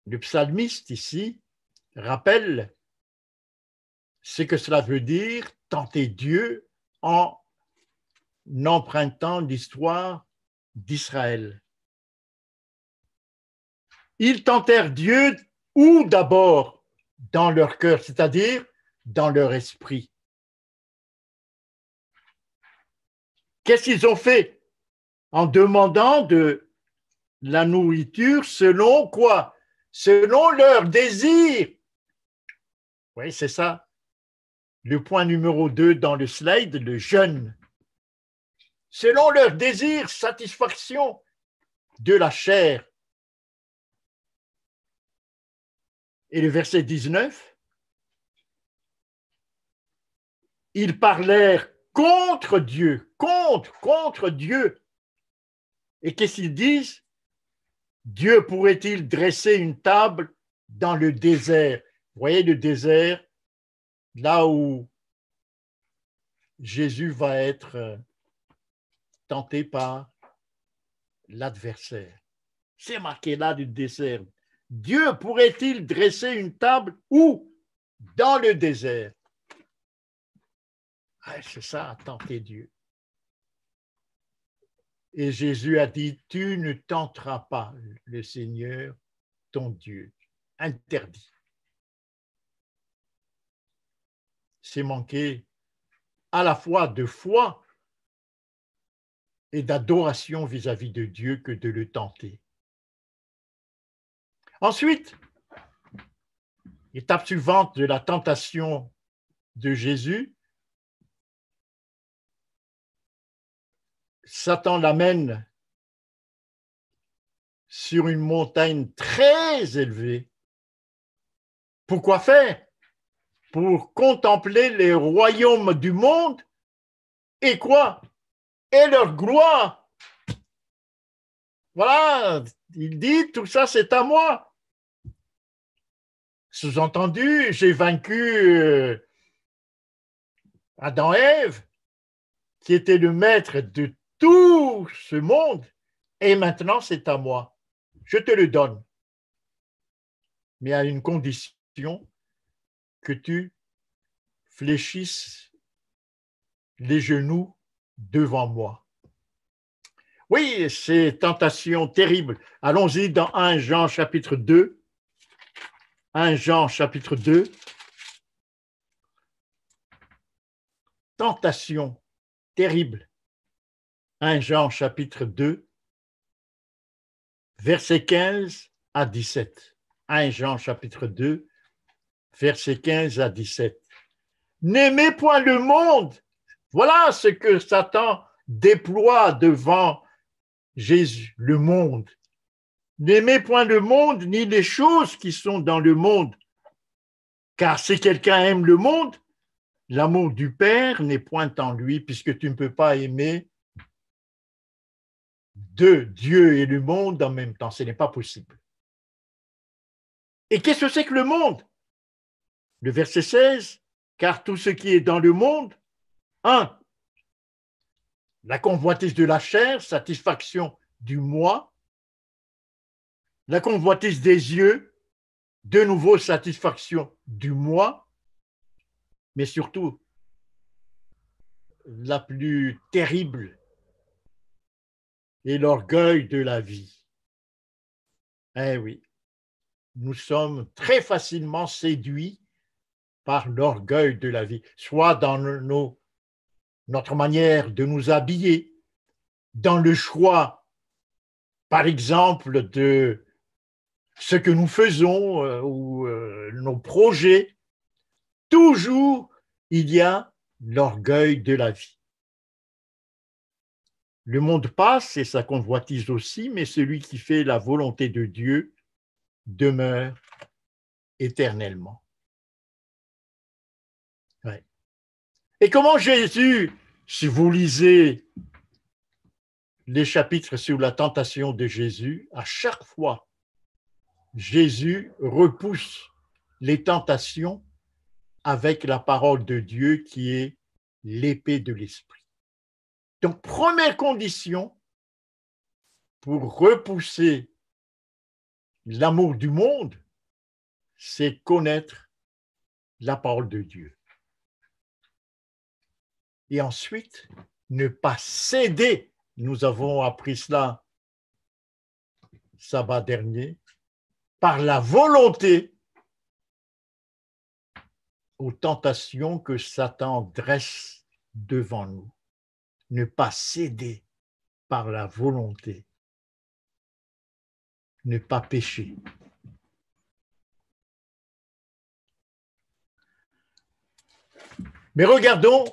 le psalmiste ici, rappelle ce que cela veut dire, tenter Dieu en empruntant l'histoire d'Israël. Ils tentèrent Dieu où d'abord? Dans leur cœur, c'est-à-dire dans leur esprit. Qu'est-ce qu'ils ont fait? En demandant de la nourriture selon quoi? Selon leur désir. Oui, c'est ça. Le point numéro 2 dans le slide, le jeûne. Selon leur désir, satisfaction de la chair. Et le verset 19, ils parlèrent contre Dieu, contre Dieu. Et qu'est-ce qu'ils disent? Dieu pourrait-il dresser une table dans le désert? Vous voyez le désert, là où Jésus va être tenté par l'adversaire. C'est marqué là du désert. Dieu pourrait-il dresser une table où? Dans le désert. Ah, c'est ça, tenter Dieu. Et Jésus a dit, tu ne tenteras pas le Seigneur, ton Dieu. Interdit. C'est manquer à la fois de foi et d'adoration vis-à-vis de Dieu que de le tenter. Ensuite, étape suivante de la tentation de Jésus, Satan l'amène sur une montagne très élevée Pourquoi faire? Pour contempler les royaumes du monde et quoi? Et leur gloire. Voilà, il dit, tout ça c'est à moi. Sous-entendu, j'ai vaincu Adam et Ève, qui était le maître de tout ce monde, et maintenant c'est à moi. Je te le donne. Mais à une condition, que tu fléchisses les genoux devant moi. Oui, c'est tentation terrible. Allons-y dans 1 Jean chapitre 2. 1 Jean chapitre 2. Tentation terrible. 1 Jean chapitre 2, versets 15 à 17. 1 Jean chapitre 2, versets 15 à 17. N'aimez point le monde. Voilà ce que Satan déploie devant Jésus, le monde. N'aimez point le monde ni les choses qui sont dans le monde. Car si quelqu'un aime le monde, l'amour du Père n'est point en lui, puisque tu ne peux pas aimer Dieu et le monde en même temps. Ce n'est pas possible. Et qu'est-ce que c'est que le monde? Le verset 16, car tout ce qui est dans le monde, 1, la convoitise de la chair, satisfaction du moi, la convoitise des yeux, de nouveau satisfaction du moi, mais surtout, la plus terrible est l'orgueil de la vie. Eh oui, nous sommes très facilement séduits par l'orgueil de la vie, soit dans notre manière de nous habiller, dans le choix, par exemple, de ce que nous faisons ou nos projets. Toujours, il y a l'orgueil de la vie. Le monde passe et sa convoitise aussi, mais celui qui fait la volonté de Dieu demeure éternellement. Ouais. Et comment Jésus, si vous lisez les chapitres sur la tentation de Jésus, à chaque fois, Jésus repousse les tentations avec la parole de Dieu qui est l'épée de l'esprit. Donc, première condition pour repousser l'amour du monde, c'est connaître la parole de Dieu. Et ensuite, ne pas céder. Nous avons appris cela sabbat dernier, par la volonté aux tentations que Satan dresse devant nous. Ne pas céder par la volonté. Ne pas pécher. Mais regardons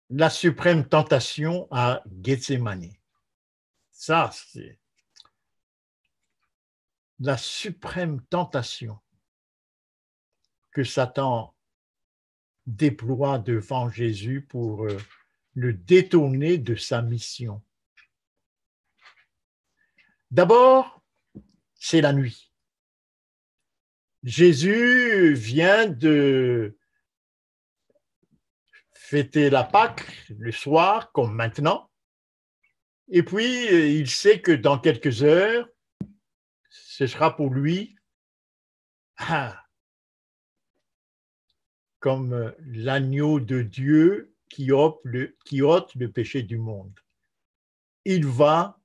la suprême tentation à Gethsémani. Ça, c'est la suprême tentation que Satan déploie devant Jésus pour le détourner de sa mission. D'abord, c'est la nuit. Jésus vient de fêter la Pâque le soir, comme maintenant, et puis il sait que dans quelques heures, ce sera pour lui comme l'agneau de Dieu qui ôte le péché du monde. Il va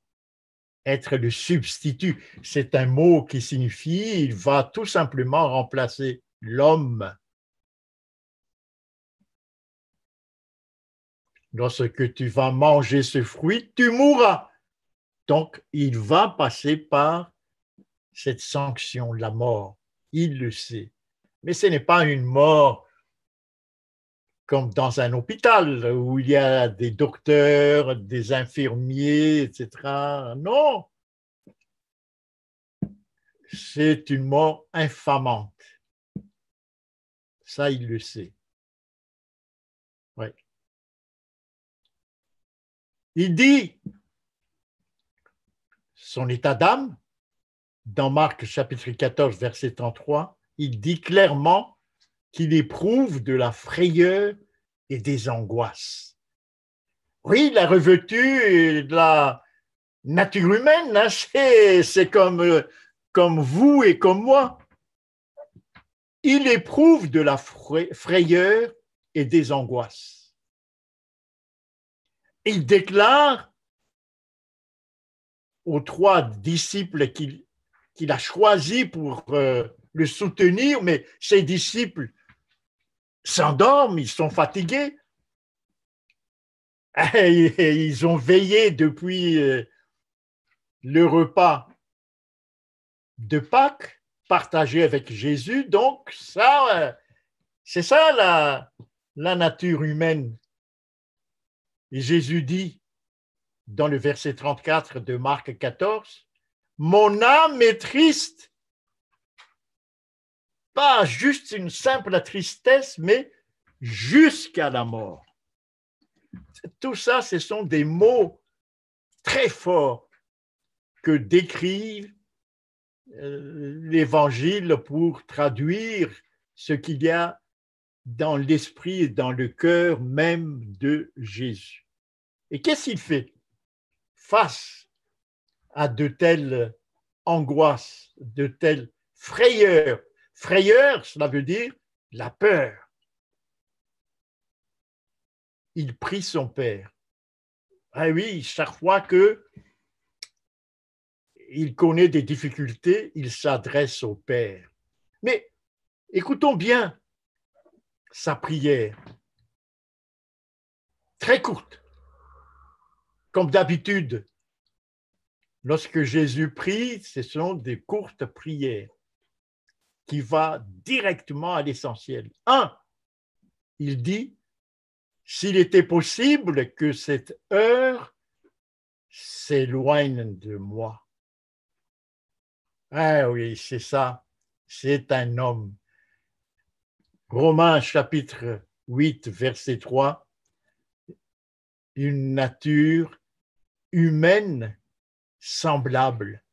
être le substitut. C'est un mot qui signifie il va tout simplement remplacer l'homme. Lorsque tu vas manger ce fruit, tu mourras. Donc, il va passer par cette sanction, la mort. Il le sait. Mais ce n'est pas une mort comme dans un hôpital où il y a des docteurs, des infirmiers, etc. Non. c'est une mort infamante. Ça, il le sait. Ouais. Il dit son état d'âme, dans Marc chapitre 14, verset 33, il dit clairement qu'il éprouve de la frayeur et des angoisses. Oui, il a revêtu de la nature humaine, hein, c'est comme vous et comme moi. Il éprouve de la frayeur et des angoisses. Il déclare aux 3 disciples qu'il a choisis pour le soutenir, mais ces disciples s'endorment, ils sont fatigués. Et ils ont veillé depuis le repas de Pâques partagé avec Jésus. Donc, ça, c'est ça la nature humaine. Et Jésus dit, dans le verset 34 de Marc 14, « Mon âme est triste. » Pas juste une simple tristesse, mais jusqu'à la mort. Tout ça, ce sont des mots très forts que décrivent l'Évangile pour traduire ce qu'il y a dans l'esprit et dans le cœur même de Jésus. Et qu'est-ce qu'il fait face à de telles angoisses, de telles frayeurs? Frayeur, cela veut dire la peur. Il prie son Père. Ah oui, chaque fois que il connaît des difficultés, il s'adresse au Père. Mais écoutons bien sa prière, très courte. Comme d'habitude, lorsque Jésus prie, ce sont des courtes prières qui vont directement à l'essentiel. 1, il dit, s'il était possible que cette heure s'éloigne de moi. Ah oui, c'est ça, c'est un homme. Romains chapitre 8, verset 3, une nature humaine semblable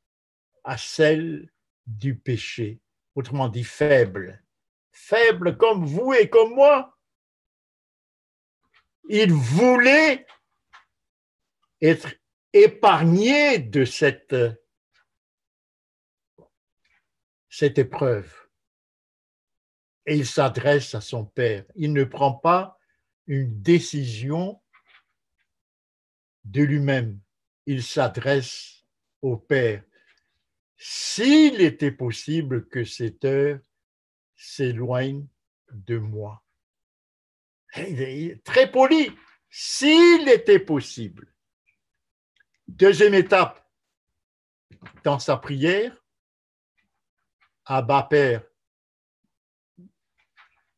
à celle du péché, autrement dit faible, faible comme vous et comme moi. Il voulait être épargné de cette épreuve. Et il s'adresse à son Père. Il ne prend pas une décision de lui-même. Il s'adresse au Père. S'il était possible que cette heure s'éloigne de moi. Il est très poli. S'il était possible. Deuxième étape dans sa prière, Abba Père,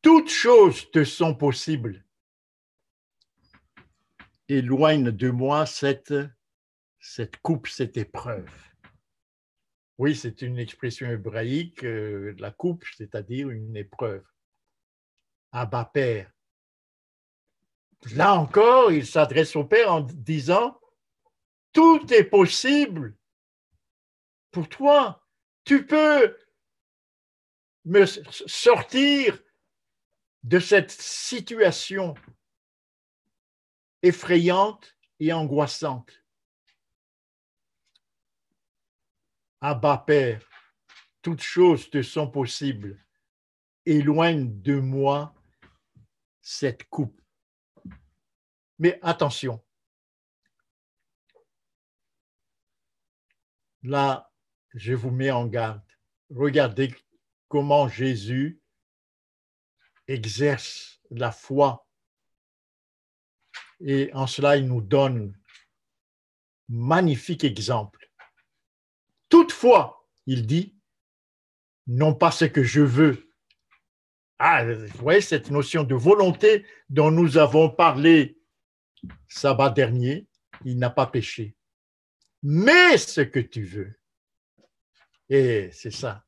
toutes choses te sont possibles. Éloigne de moi cette coupe, cette épreuve. Oui, c'est une expression hébraïque, la coupe, c'est-à-dire une épreuve. Abba Père. Là encore, il s'adresse au Père en disant, tout est possible pour toi. Tu peux me sortir de cette situation effrayante et angoissante. Abba Père, toutes choses te sont possibles. Éloigne de moi cette coupe. Mais attention, là, je vous mets en garde. Regardez comment Jésus exerce la foi. Et en cela, il nous donne un magnifique exemple. Toutefois, il dit, non pas ce que je veux. Ah, vous voyez cette notion de volonté dont nous avons parlé sabbat dernier, il n'a pas péché. Mais ce que tu veux. Et c'est ça,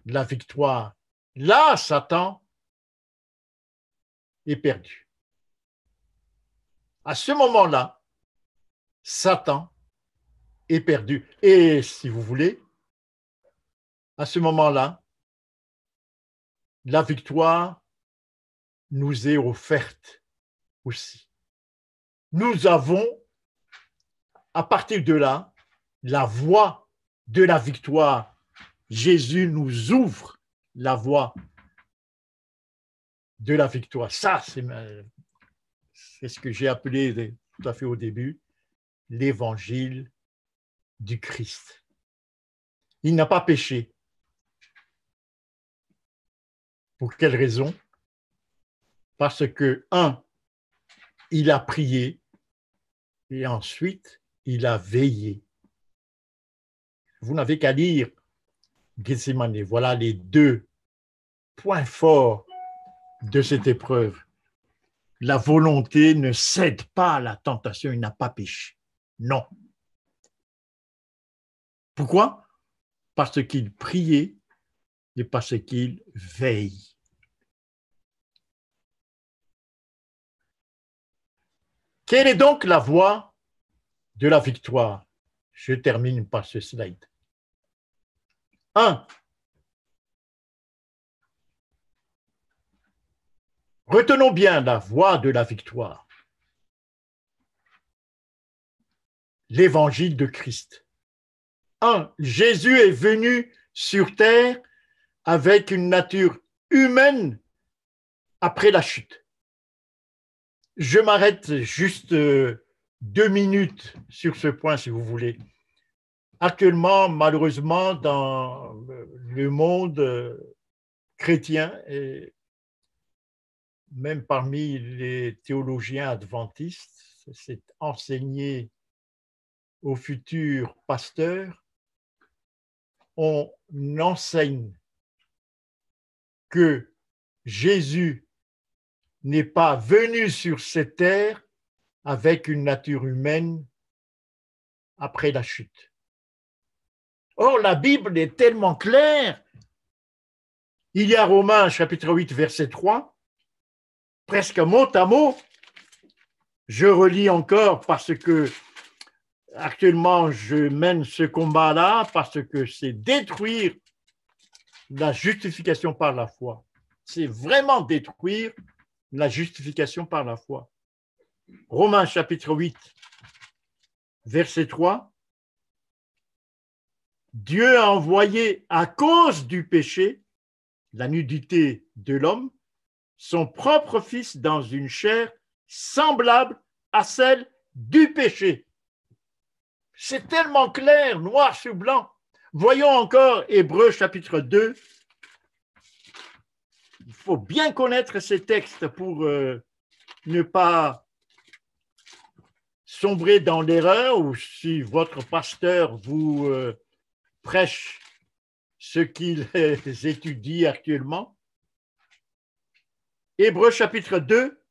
la victoire. Là, Satan est perdu. À ce moment-là, Satan est perdu. Et si vous voulez, à ce moment-là, la victoire nous est offerte aussi. Nous avons, à partir de là, la voie de la victoire. Jésus nous ouvre la voie de la victoire. Ça, c'est ce que j'ai appelé tout à fait au début, l'évangile du Christ. Il n'a pas péché. Pour quelle raison? Parce que, il a prié et ensuite, il a veillé. Vous n'avez qu'à lire Gethsémane. Voilà les deux points forts de cette épreuve. La volonté ne cède pas à la tentation, il n'a pas péché. Non. Pourquoi? Parce qu'il priait et parce qu'il veille. Quelle est donc la voie de la victoire? Je termine par ce slide. 1. Retenons bien la voie de la victoire. L'évangile de Christ. 1. Jésus est venu sur terre avec une nature humaine après la chute. Je m'arrête juste 2 minutes sur ce point, si vous voulez. Actuellement, malheureusement, dans le monde chrétien, et même parmi les théologiens adventistes, c'est enseigné aux futurs pasteurs, on enseigne que Jésus n'est pas venu sur cette terre avec une nature humaine après la chute. Or, la Bible est tellement claire. Il y a Romains chapitre 8, verset 3, presque mot à mot. Je relis encore parce que actuellement je mène ce combat-là, parce que c'est détruire la justification par la foi. C'est vraiment détruire la justification par la foi. Romains chapitre 8, verset 3. Dieu a envoyé à cause du péché, la nudité de l'homme, son propre Fils dans une chair semblable à celle du péché. C'est tellement clair, noir sur blanc. Voyons encore Hébreux chapitre 2. Il faut bien connaître ces textes pour ne pas sombrer dans l'erreur, ou si votre pasteur vous prêche ce qu'il étudie actuellement. Hébreux chapitre 2,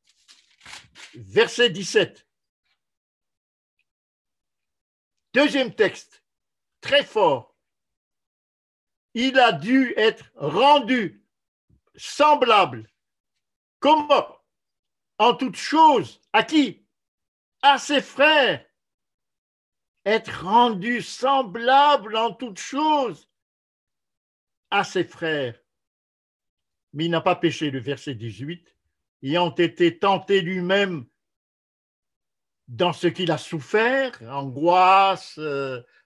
verset 17. Deuxième texte, très fort. Il a dû être rendu semblable, comme en toute chose, à qui? À ses frères. Être rendu semblable en toute chose à ses frères. Mais il n'a pas péché, le verset 18, ayant été tenté lui-même dans ce qu'il a souffert, angoisse,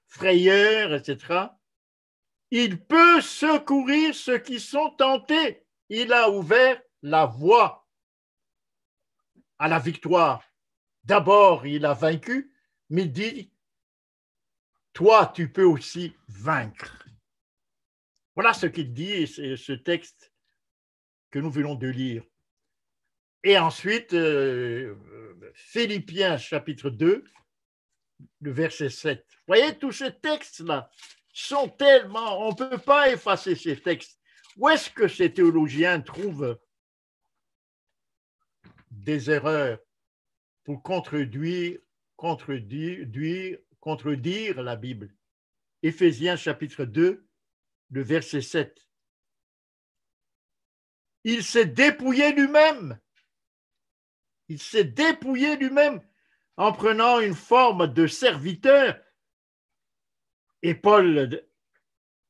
frayeur, etc. Il peut secourir ceux qui sont tentés. Il a ouvert la voie à la victoire. D'abord, il a vaincu, mais dit, toi, tu peux aussi vaincre. Voilà ce qu'il dit, et c'est ce texte que nous venons de lire. Et ensuite, Philippiens chapitre 2, le verset 7. Vous voyez, tous ces textes-là sont tellement... On ne peut pas effacer ces textes. Où est-ce que ces théologiens trouvent des erreurs pour contredire la Bible? Éphésiens chapitre 2, le verset 7. Il s'est dépouillé lui-même. Il s'est dépouillé lui-même en prenant une forme de serviteur. Et Paul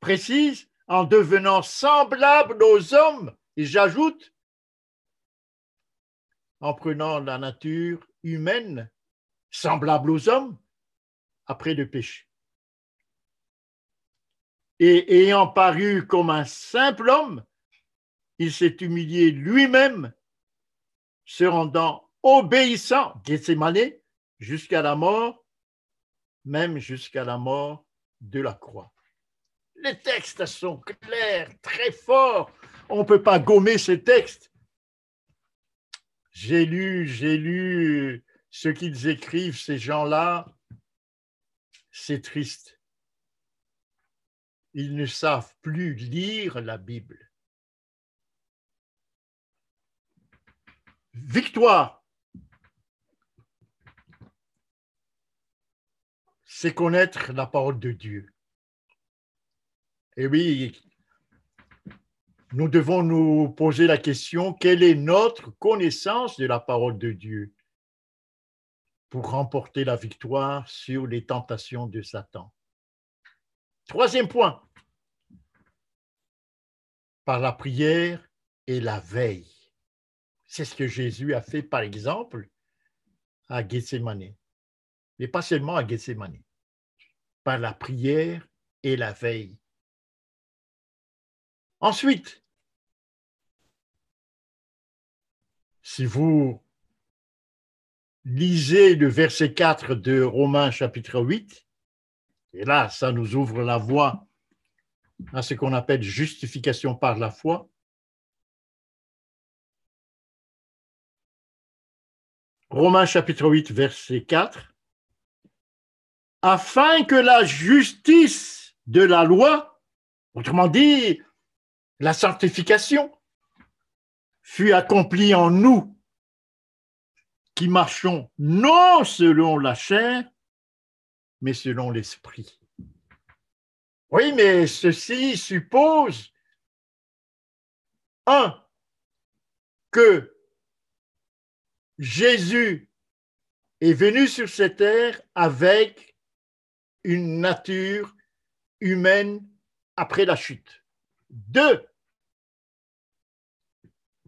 précise, en devenant semblable aux hommes, et j'ajoute, en prenant la nature humaine, semblable aux hommes, après le péché. Et ayant paru comme un simple homme, il s'est humilié lui-même, se rendant obéissant, Gethsémane, jusqu'à la mort, même jusqu'à la mort de la croix. Les textes sont clairs, très forts. On ne peut pas gommer ces textes. J'ai lu ce qu'ils écrivent, ces gens-là. C'est triste. Ils ne savent plus lire la Bible. Victoire, c'est connaître la parole de Dieu. Et oui, nous devons nous poser la question, quelle est notre connaissance de la parole de Dieu pour remporter la victoire sur les tentations de Satan? Troisième point, par la prière et la veille. C'est ce que Jésus a fait, par exemple, à Gethsémane. Mais pas seulement à Gethsémane, par la prière et la veille. Ensuite, si vous lisez le verset 4 de Romains chapitre 8, et là, ça nous ouvre la voie à ce qu'on appelle justification par la foi. Romains chapitre 8, verset 4. Afin que la justice de la loi, autrement dit, la sanctification, fût accomplie en nous, qui marchons non selon la chair, mais selon l'esprit. Oui, mais ceci suppose, que Jésus est venu sur cette terre avec une nature humaine après la chute. 2,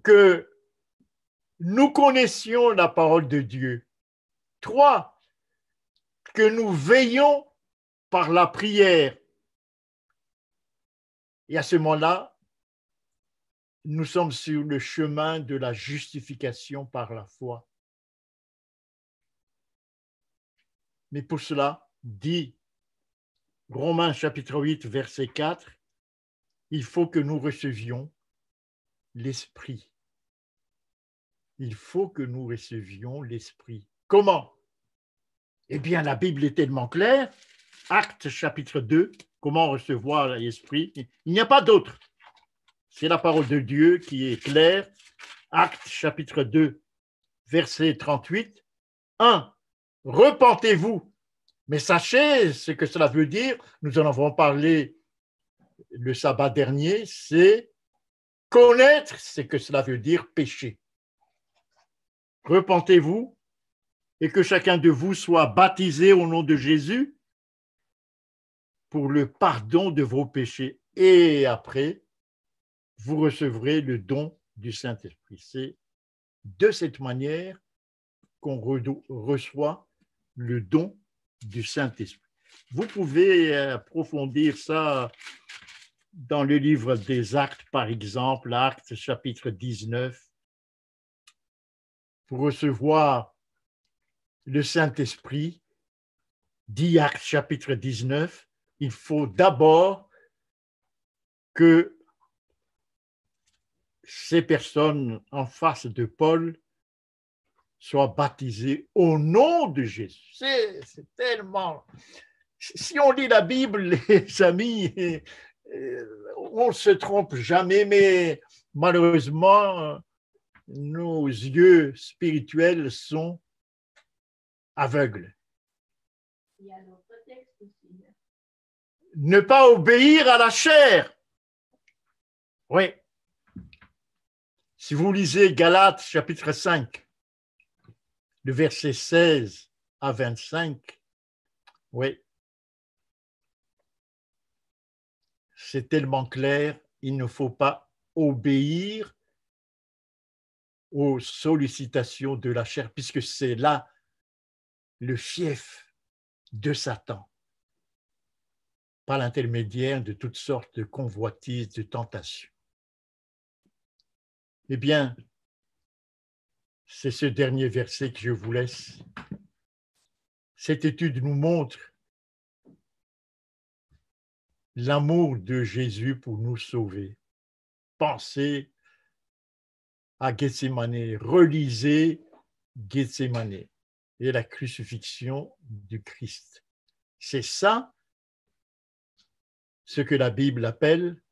que nous connaissions la parole de Dieu. 3, que nous veillons par la prière. Et à ce moment-là, nous sommes sur le chemin de la justification par la foi. Mais pour cela, dit Romains chapitre 8, verset 4, il faut que nous recevions l'Esprit. Il faut que nous recevions l'Esprit. Comment? Eh bien, la Bible est tellement claire. Actes chapitre 2, comment recevoir l'Esprit? Il n'y a pas d'autre. C'est la parole de Dieu qui est claire. Actes chapitre 2, verset 38. 1. Repentez-vous. Mais sachez ce que cela veut dire. Nous en avons parlé le sabbat dernier. C'est connaître ce que cela veut dire pécher. Repentez-vous et que chacun de vous soit baptisé au nom de Jésus pour le pardon de vos péchés. Et après, vous recevrez le don du Saint-Esprit. C'est de cette manière qu'on reçoit le don du Saint-Esprit. Vous pouvez approfondir ça dans le livre des Actes, par exemple, Actes chapitre 19. Pour recevoir le Saint-Esprit, dit Actes chapitre 19, il faut d'abord que ces personnes en face de Paul soient baptisées au nom de Jésus. C'est tellement... Si on lit la Bible, les amis, on ne se trompe jamais, mais malheureusement, nos yeux spirituels sont aveugles. Il y a d'autres textes aussi. Ne pas obéir à la chair. Oui. Si vous lisez Galates chapitre 5, le verset 16 à 25, oui, c'est tellement clair, il ne faut pas obéir aux sollicitations de la chair, puisque c'est là le fief de Satan, par l'intermédiaire de toutes sortes de convoitises, de tentations. Eh bien, c'est ce dernier verset que je vous laisse. Cette étude nous montre l'amour de Jésus pour nous sauver. Pensez à Gethsémane, relisez Gethsémane et la crucifixion du Christ. C'est ça ce que la Bible appelle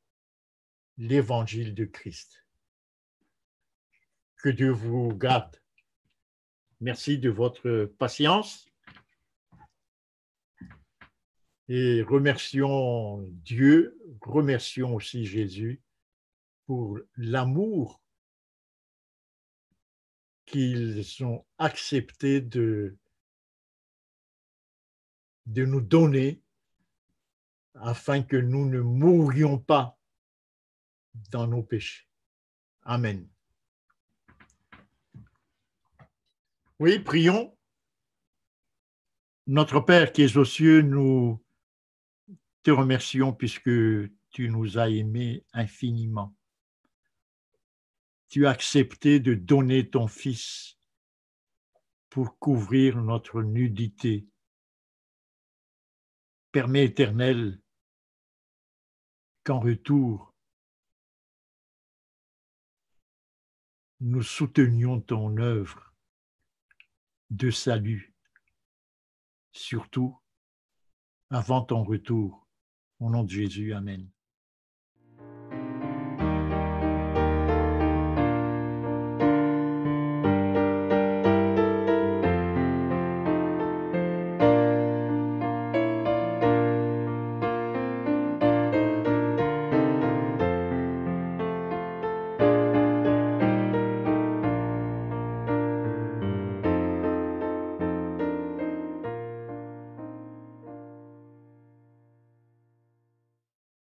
l'évangile de Christ. Que Dieu vous garde. Merci de votre patience et remercions Dieu, remercions aussi Jésus pour l'amour qu'ils ont accepté de nous donner afin que nous ne mourions pas dans nos péchés. Amen. Oui, prions. Notre Père qui es aux cieux, nous te remercions puisque tu nous as aimés infiniment. Tu as accepté de donner ton Fils pour couvrir notre nudité. Permets, Éternel, qu'en retour, nous soutenions ton œuvre de salut, surtout avant ton retour. Au nom de Jésus, Amen.